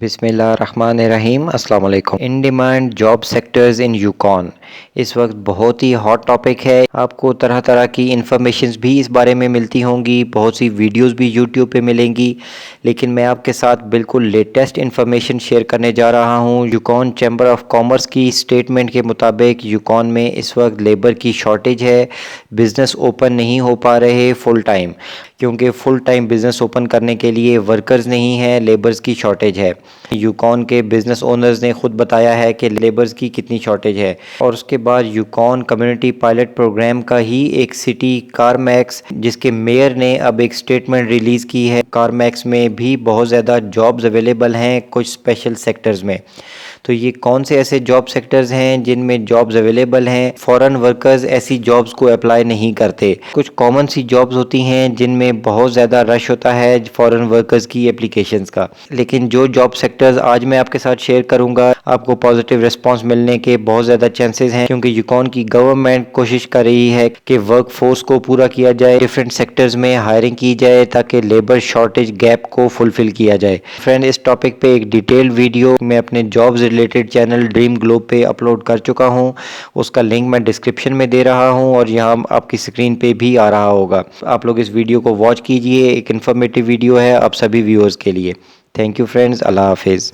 بسم اللہ الرحمن الرحیم۔ السلام علیکم۔ In demand job sectors in Yukon اس وقت بہت ہی ہاٹ ٹاپک ہے۔ آپ کو طرح طرح کی انفارمیشنز بھی اس بارے میں ملتی ہوں گی، بہت سی ویڈیوز بھی یوٹیوب پہ ملیں گی، لیکن میں آپ کے ساتھ بالکل لیٹسٹ انفارمیشن شیئر کرنے جا رہا ہوں۔ یوکون چیمبر آف کامرس کی سٹیٹمنٹ کے مطابق یوکون میں اس وقت لیبر کی شارٹیج ہے، بزنس اوپن نہیں ہو پا رہے فل ٹائم، کیونکہ فل ٹائم بزنس اوپن کرنے کے لیے ورکرز نہیں ہیں، لیبرز کی شارٹیج ہے۔ یوکون کے بزنس اونرز نے خود بتایا ہے کہ لیبرز کی کتنی شارٹیج ہے، اور اس کے بعد یوکون کمیونٹی پائلٹ پروگرام کا ہی ایک سٹی کارمیکس، جس کے میئر نے اب ایک سٹیٹمنٹ ریلیز کی ہے۔ کارمیکس میں بھی بہت زیادہ جابز اویلیبل ہیں کچھ اسپیشل سیکٹرز میں۔ تو یہ کون سے ایسے جاب سیکٹرز ہیں جن میں جابز اویلیبل ہیں؟ فورن ورکرز ایسی جابز کو اپلائی نہیں کرتے۔ کچھ کامن سی جابز ہوتی ہیں جن میں بہت زیادہ رش ہوتا ہے فورن ورکرز کی اپلیکیشنز کا، لیکن جو جاب سیکٹرز آج میں آپ کے ساتھ شیئر کروں گا، آپ کو پازیٹیو رسپانس ملنے کے بہت زیادہ چانسز ہیں، کیونکہ یوکون کی گورنمنٹ کوشش کر رہی ہے کہ ورک فورس کو پورا کیا جائے، ڈیفرنٹ سیکٹرز میں ہائرنگ کی جائے تاکہ لیبر شارٹیج گیپ کو فلفل کیا جائے۔ فرینڈ، اس ٹاپک پہ ایک ڈیٹیل ویڈیو میں اپنے jobs related channel dream Globe پہ اپلوڈ کر چکا ہوں، اس کا لنک میں ڈسکرپشن میں دے رہا ہوں اور یہاں آپ کی اسکرین پہ بھی آ رہا ہوگا۔ آپ لوگ اس ویڈیو کو واچ کیجئے، ایک انفارمیٹیو ویڈیو ہے آپ سبھی ویورز کے لیے۔ تھینک یو فرینڈز، اللہ حافظ۔